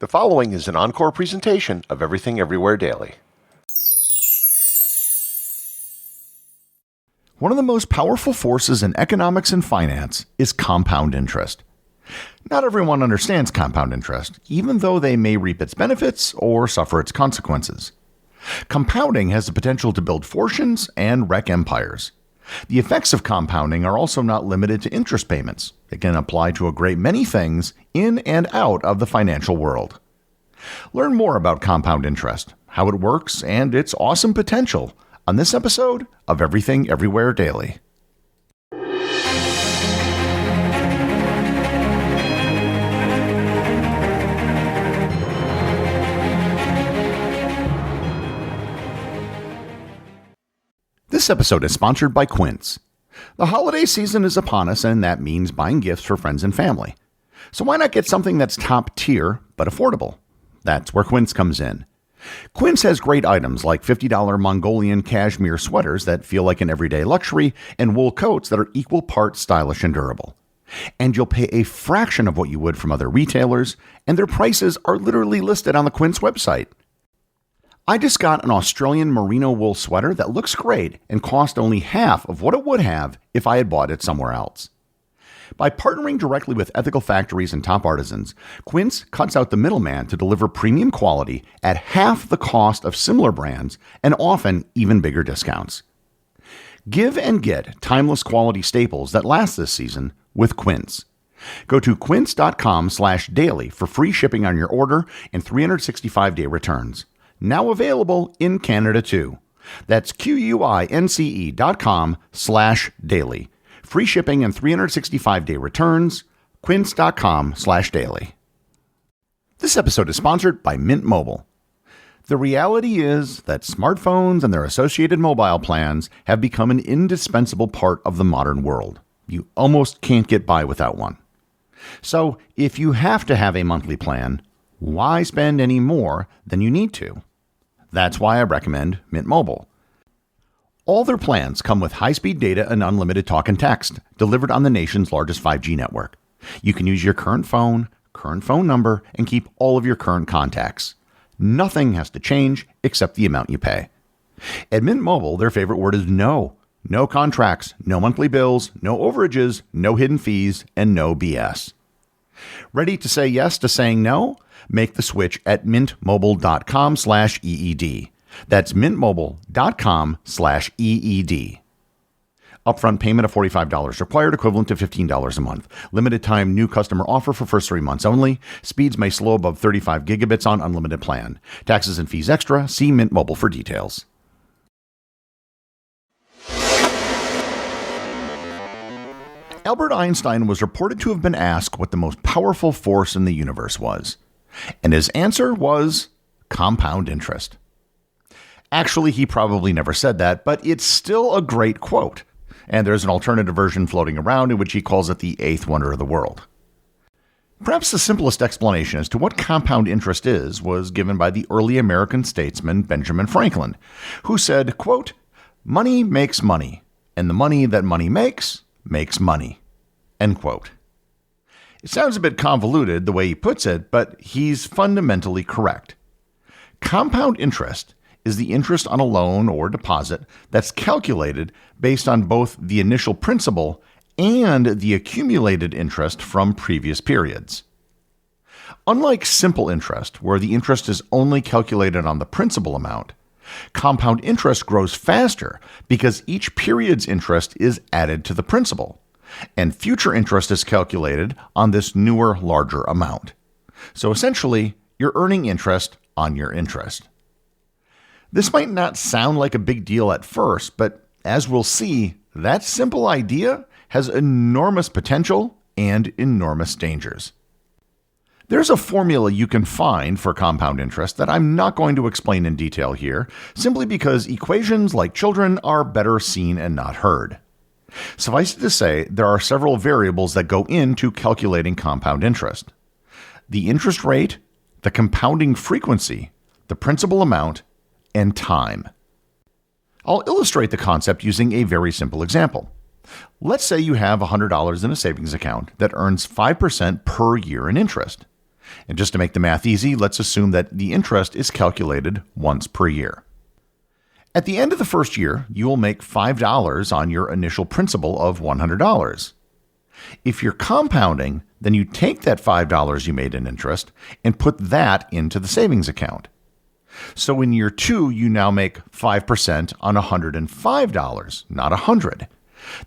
The following is an Encore presentation of Everything Everywhere Daily. One of the most powerful forces in economics and finance is compound interest. Not everyone understands compound interest, even though they may reap its benefits or suffer its consequences. Compounding has the potential to build fortunes and wreck empires. The effects of compounding are also not limited to interest payments. It can apply to a great many things in and out of the financial world. Learn more about compound interest, how it works, and its awesome potential on this episode of Everything Everywhere Daily. This episode is sponsored by Quince. The holiday season is upon us, and that means buying gifts for friends and family. So why not get something that's top tier but affordable? That's where Quince comes in. Quince has great items like $50 Mongolian cashmere sweaters that feel like an everyday luxury and wool coats that are equal parts stylish and durable. And you'll pay a fraction of what you would from other retailers, and their prices are literally listed on the Quince website. I just got an Australian merino wool sweater that looks great and cost only half of what it would have if I had bought it somewhere else. By partnering directly with ethical factories and top artisans, Quince cuts out the middleman to deliver premium quality at half the cost of similar brands and often even bigger discounts. Give and get timeless quality staples that last this season with Quince. Go to quince.com/daily for free shipping on your order and 365-day returns. Now available in Canada too. That's QUINCE.com/daily. Free shipping and 365-day returns. Quince.com/daily. This episode is sponsored by Mint Mobile. The reality is that smartphones and their associated mobile plans have become an indispensable part of the modern world. You almost can't get by without one. So if you have to have a monthly plan, why spend any more than you need to? That's why I recommend Mint Mobile. All their plans come with high-speed data and unlimited talk and text delivered on the nation's largest 5G network. You can use your current phone number, and keep all of your current contacts. Nothing has to change except the amount you pay. At Mint Mobile, their favorite word is no. No contracts, no monthly bills, no overages, no hidden fees, and no BS. Ready to say yes to saying no? Make the switch at mintmobile.com/EED. That's mintmobile.com/EED. Upfront payment of $45 required, equivalent to $15 a month. Limited time new customer offer for first 3 months only. Speeds may slow above 35 gigabits on unlimited plan. Taxes and fees extra. See Mint Mobile for details. Albert Einstein was reported to have been asked what the most powerful force in the universe was. And his answer was compound interest. Actually, he probably never said that, but it's still a great quote. And there's an alternative version floating around in which he calls it the eighth wonder of the world. Perhaps the simplest explanation as to what compound interest is was given by the early American statesman Benjamin Franklin, who said, quote, "Money makes money, and the money that money makes money," end quote. It sounds a bit convoluted the way he puts it, but he's fundamentally correct. Compound interest is the interest on a loan or deposit that's calculated based on both the initial principal and the accumulated interest from previous periods. Unlike simple interest, where the interest is only calculated on the principal amount, compound interest grows faster because each period's interest is added to the principal, and future interest is calculated on this newer, larger amount. So essentially, you're earning interest on your interest. This might not sound like a big deal at first, but as we'll see, that simple idea has enormous potential and enormous dangers. There's a formula you can find for compound interest that I'm not going to explain in detail here, simply because equations, like children, are better seen and not heard. Suffice it to say, there are several variables that go into calculating compound interest: the interest rate, the compounding frequency, the principal amount, and time. I'll illustrate the concept using a very simple example. Let's say you have $100 in a savings account that earns 5% per year in interest. And just to make the math easy, let's assume that the interest is calculated once per year. At the end of the first year, you will make $5 on your initial principal of $100. If you're compounding, then you take that $5 you made in interest and put that into the savings account. So in year 2, you now make 5% on $105, not $100.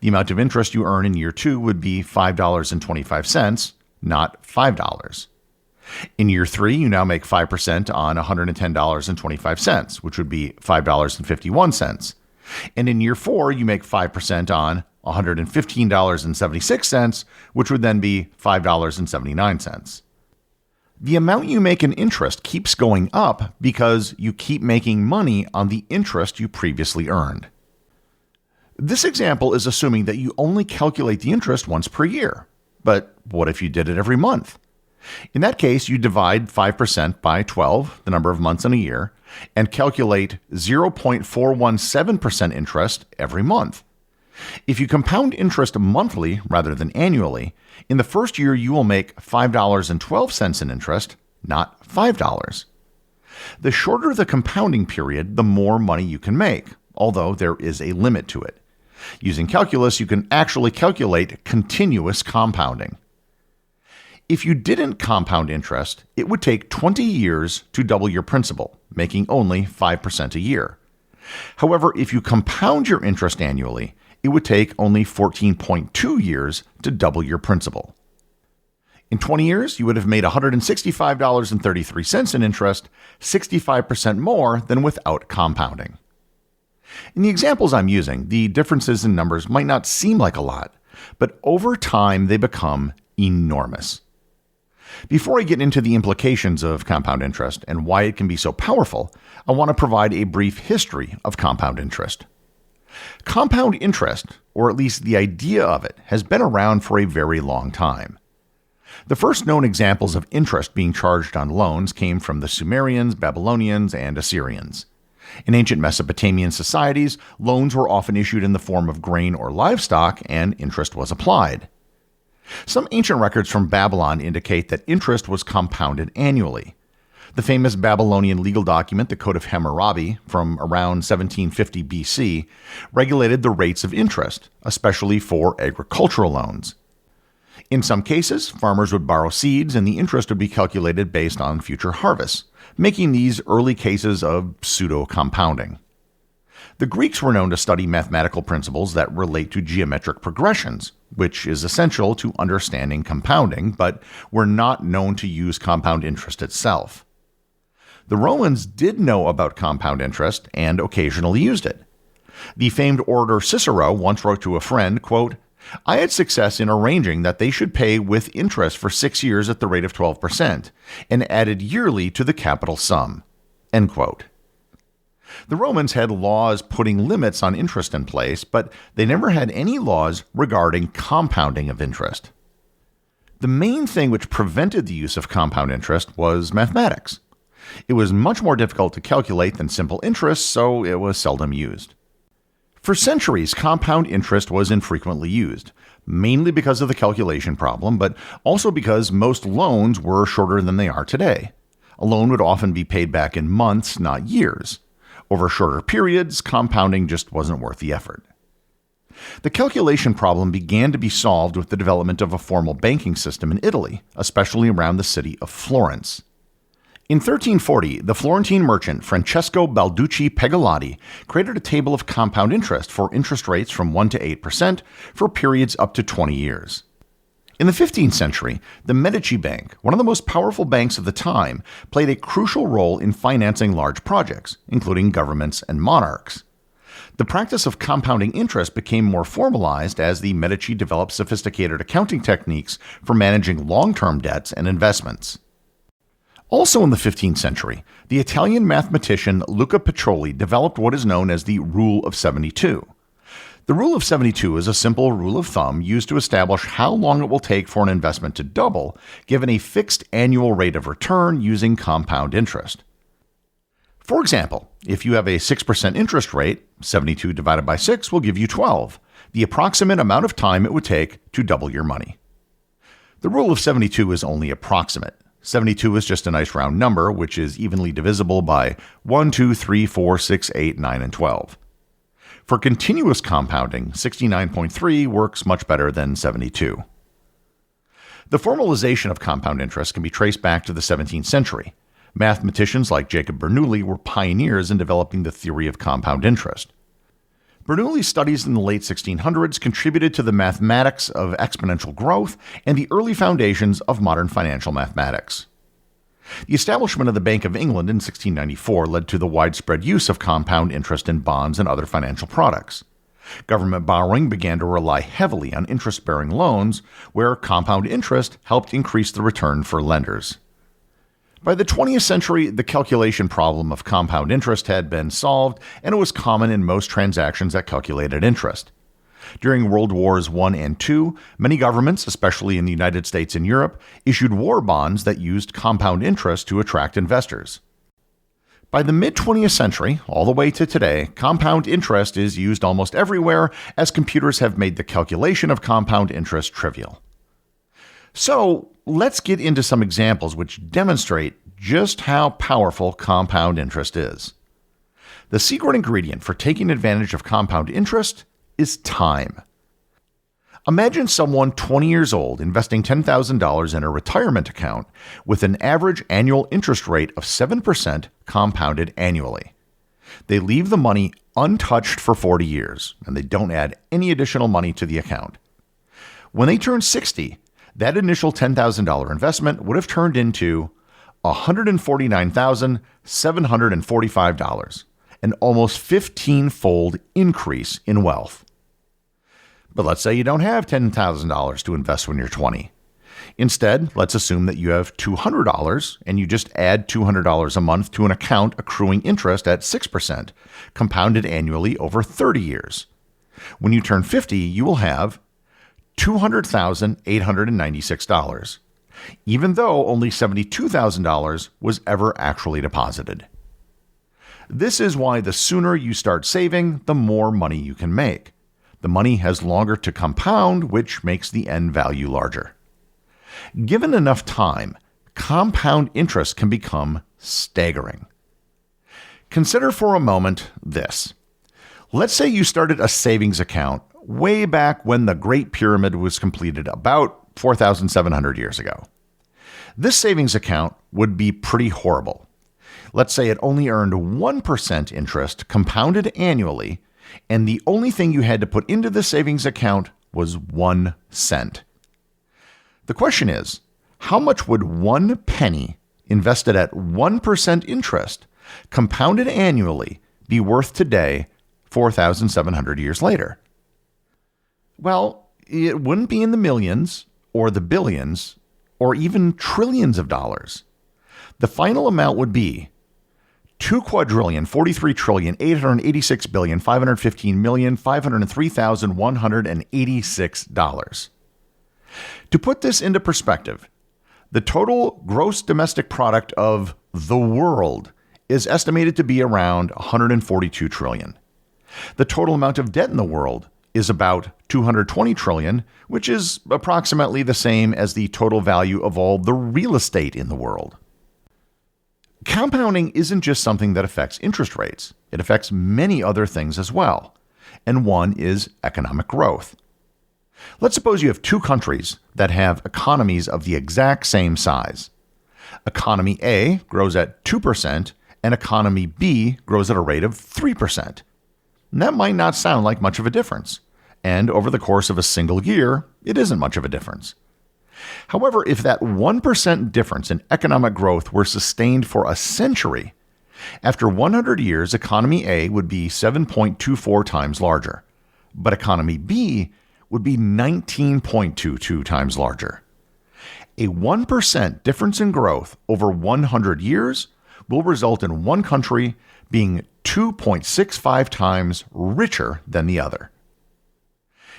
The amount of interest you earn in year 2 would be $5.25, not $5. In year 3, you now make 5% on $110.25, which would be $5.51. And in year 4, you make 5% on $115.76, which would then be $5.79. The amount you make in interest keeps going up because you keep making money on the interest you previously earned. This example is assuming that you only calculate the interest once per year. But what if you did it every month? In that case, you divide 5% by 12, the number of months in a year, and calculate 0.417% interest every month. If you compound interest monthly rather than annually, in the first year you will make $5.12 in interest, not $5. The shorter the compounding period, the more money you can make, although there is a limit to it. Using calculus, you can actually calculate continuous compounding. If you didn't compound interest, it would take 20 years to double your principal, making only 5% a year. However, if you compound your interest annually, it would take only 14.2 years to double your principal. In 20 years, you would have made $165.33 in interest, 65% more than without compounding. In the examples I'm using, the differences in numbers might not seem like a lot, but over time they become enormous. Before I get into the implications of compound interest and why it can be so powerful, I want to provide a brief history of compound interest. Compound interest, or at least the idea of it, has been around for a very long time. The first known examples of interest being charged on loans came from the Sumerians, Babylonians, and Assyrians. In ancient Mesopotamian societies, loans were often issued in the form of grain or livestock, and interest was applied. Some ancient records from Babylon indicate that interest was compounded annually. The famous Babylonian legal document, the Code of Hammurabi, from around 1750 BC, regulated the rates of interest, especially for agricultural loans. In some cases, farmers would borrow seeds and the interest would be calculated based on future harvests, making these early cases of pseudo-compounding. The Greeks were known to study mathematical principles that relate to geometric progressions, which is essential to understanding compounding, but were not known to use compound interest itself. The Romans did know about compound interest and occasionally used it. The famed orator Cicero once wrote to a friend, quote, "I had success in arranging that they should pay with interest for 6 years at the rate of 12%, and added yearly to the capital sum." End quote. The Romans had laws putting limits on interest in place, but they never had any laws regarding compounding of interest. The main thing which prevented the use of compound interest was mathematics. It was much more difficult to calculate than simple interest, so it was seldom used. For centuries, compound interest was infrequently used, mainly because of the calculation problem, but also because most loans were shorter than they are today. A loan would often be paid back in months, not years. Over shorter periods, compounding just wasn't worth the effort. The calculation problem began to be solved with the development of a formal banking system in Italy, especially around the city of Florence. In 1340, the Florentine merchant Francesco Balducci Pegolotti created a table of compound interest for interest rates from 1 to 8% for periods up to 20 years. In the 15th century, the Medici Bank, one of the most powerful banks of the time, played a crucial role in financing large projects, including governments and monarchs. The practice of compounding interest became more formalized as the Medici developed sophisticated accounting techniques for managing long-term debts and investments. Also in the 15th century, the Italian mathematician Luca Pacioli developed what is known as the Rule of 72. The Rule of 72 is a simple rule of thumb used to establish how long it will take for an investment to double, given a fixed annual rate of return using compound interest. For example, if you have a 6% interest rate, 72 divided by 6 will give you 12, the approximate amount of time it would take to double your money. The Rule of 72 is only approximate. 72 is just a nice round number, which is evenly divisible by 1, 2, 3, 4, 6, 8, 9, and 12. For continuous compounding, 69.3 works much better than 72. The formalization of compound interest can be traced back to the 17th century. Mathematicians like Jacob Bernoulli were pioneers in developing the theory of compound interest. Bernoulli's studies in the late 1600s contributed to the mathematics of exponential growth and the early foundations of modern financial mathematics. The establishment of the Bank of England in 1694 led to the widespread use of compound interest in bonds and other financial products. Government borrowing began to rely heavily on interest-bearing loans, where compound interest helped increase the return for lenders. By the 20th century, the calculation problem of compound interest had been solved, and it was common in most transactions that calculated interest. During World Wars I and II, many governments, especially in the United States and Europe, issued war bonds that used compound interest to attract investors. By the mid-20th century, all the way to today, compound interest is used almost everywhere, as computers have made the calculation of compound interest trivial. So, let's get into some examples which demonstrate just how powerful compound interest is. The secret ingredient for taking advantage of compound interest is time. Imagine someone 20 years old investing $10,000 in a retirement account with an average annual interest rate of 7% compounded annually. They leave the money untouched for 40 years, and they don't add any additional money to the account. When they turn 60, that initial $10,000 investment would have turned into $149,745, an almost 15-fold increase in wealth. But let's say you don't have $10,000 to invest when you're 20. Instead, let's assume that you have $200 and you just add $200 a month to an account accruing interest at 6%, compounded annually over 30 years. When you turn 50, you will have $200,896, even though only $72,000 was ever actually deposited. This is why the sooner you start saving, the more money you can make. The money has longer to compound, which makes the end value larger. Given enough time, compound interest can become staggering. Consider for a moment this. Let's say you started a savings account way back when the Great Pyramid was completed about 4,700 years ago. This savings account would be pretty horrible. Let's say it only earned 1% interest compounded annually, and the only thing you had to put into the savings account was 1 cent. The question is, how much would 1 penny invested at 1% interest, compounded annually, be worth today, 4,700 years later? Well, it wouldn't be in the millions, or the billions, or even trillions of dollars. The final amount would be $2,443,886,515,503,186. To put this into perspective, the total gross domestic product of the world is estimated to be around $142 trillion. The total amount of debt in the world is about $220 trillion, which is approximately the same as the total value of all the real estate in the world. Compounding isn't just something that affects interest rates. It affects many other things as well, and one is economic growth. Let's suppose you have two countries that have economies of the exact same size. Economy A grows at 2%, and economy B grows at a rate of 3%. And that might not sound like much of a difference, and over the course of a single year, it isn't much of a difference. However, if that 1% difference in economic growth were sustained for a century, after 100 years, economy A would be 7.24 times larger, but economy B would be 19.22 times larger. A 1% difference in growth over 100 years will result in one country being 2.65 times richer than the other.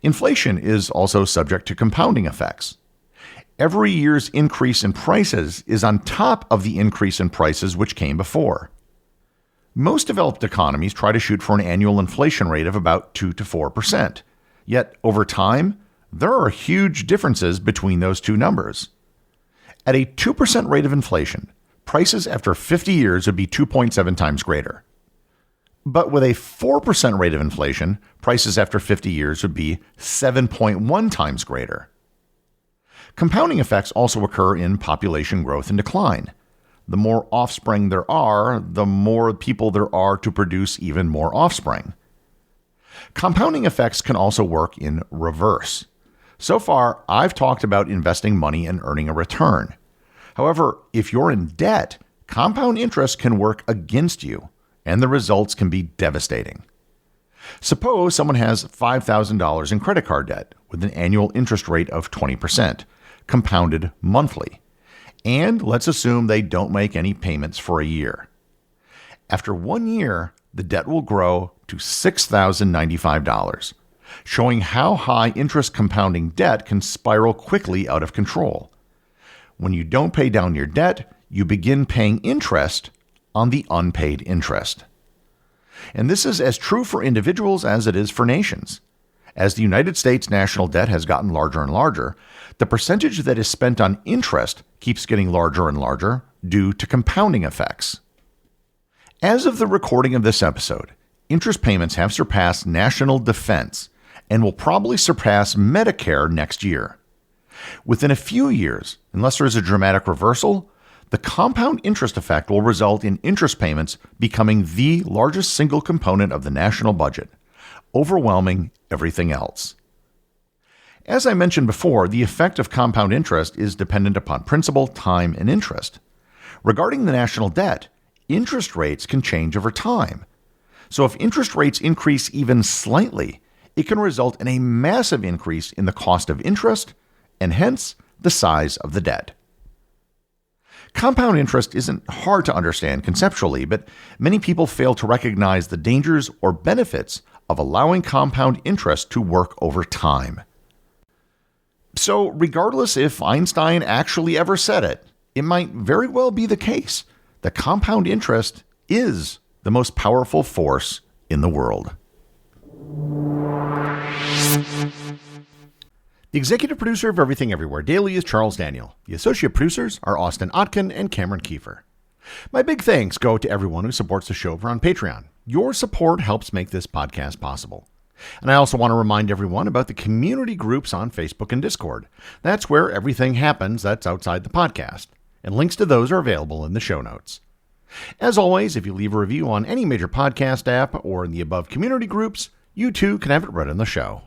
Inflation is also subject to compounding effects. Every year's increase in prices is on top of the increase in prices which came before. Most developed economies try to shoot for an annual inflation rate of about 2 to 4%. Yet, over time, there are huge differences between those two numbers. At a 2% rate of inflation, prices after 50 years would be 2.7 times greater. But with a 4% rate of inflation, prices after 50 years would be 7.1 times greater. Compounding effects also occur in population growth and decline. The more offspring there are, the more people there are to produce even more offspring. Compounding effects can also work in reverse. So far, I've talked about investing money and earning a return. However, if you're in debt, compound interest can work against you, and the results can be devastating. Suppose someone has $5,000 in credit card debt with an annual interest rate of 20%, compounded monthly. And let's assume they don't make any payments for a year. After 1 year, the debt will grow to $6,095, showing how high interest compounding debt can spiral quickly out of control. When you don't pay down your debt, you begin paying interest on the unpaid interest. And this is as true for individuals as it is for nations. As the United States national debt has gotten larger and larger, the percentage that is spent on interest keeps getting larger and larger due to compounding effects. As of the recording of this episode, interest payments have surpassed national defense and will probably surpass Medicare next year. Within a few years, unless there is a dramatic reversal, the compound interest effect will result in interest payments becoming the largest single component of the national budget, overwhelming everything else. As I mentioned before, the effect of compound interest is dependent upon principal, time, and interest. Regarding the national debt, interest rates can change over time. So if interest rates increase even slightly, it can result in a massive increase in the cost of interest and hence the size of the debt. Compound interest isn't hard to understand conceptually, but many people fail to recognize the dangers or benefits of allowing compound interest to work over time. So regardless if Einstein actually ever said it, it might very well be the case that compound interest is the most powerful force in the world. The executive producer of Everything Everywhere Daily is Charles Daniel. The associate producers are Austin Oetken and Cameron Kieffer. My big thanks go to everyone who supports the show over on Patreon. Your support helps make this podcast possible. And I also want to remind everyone about the community groups on Facebook and Discord. That's where everything happens that's outside the podcast, and links to those are available in the show notes. As always, if you leave a review on any major podcast app or in the above community groups, you too can have it read on the show.